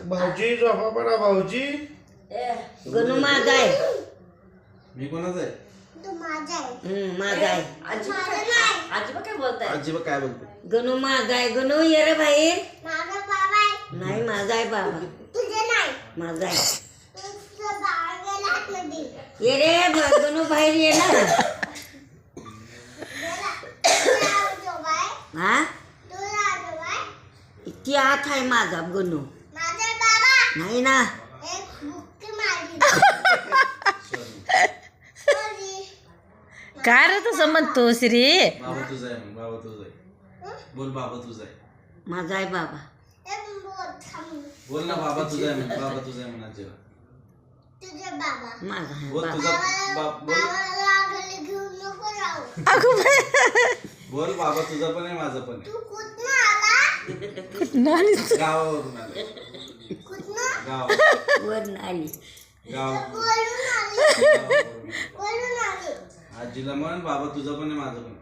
भाऊजी झोपा पडा भाऊजी. गणू माझा आहे. मी कोणाचा आहे? माझा आहे. आजीबा काय बोलताय? आजीबा काय बोलते? गणू माझा आहे. गणू ये रे बाहेर. नाही माझा आहे बाबा. माझा आहे. ये रे गणू बाहेर ये ना. हा ती आत आहे माझा गणू. नाही ना. काय रे तसं म्हणतो श्री? बाबा तुझा आहे, बाबा तुझा आहे. बोल बाबा तुझा आहे. माझा आहे बाबा. बोल ना बाबा तुझा आहे म्हण. बाबा तुझा आहे म्हणा आजीबा. माझा आहे बोल बाबा. तुझा बोल बोल बाबा तुझा पण आहे माझा पण आहे. गावावरून आले. गाव वर आली. गाव आजीला म्हण बाबा तुझा पण आहे माझा पण आहे.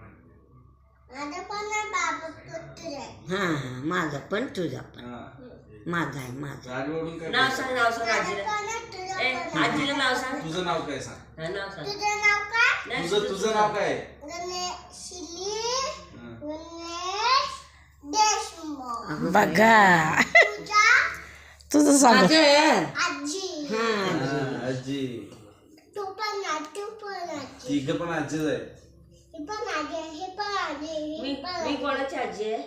हा हा माझा पण तुझा पण. हा. माझा आहे माझा. गाडीवरून काय नाव बोलतो? सांग आजीला. आजीला नाव सांग. तुझं नाव काय सांग? नाव सांग. तुझं नाव काय आहे? बघा तुझं सांग. माझं आहे. हा, आजी. तिघ पण आजीच आहे. मी कोणाची आजी आहे?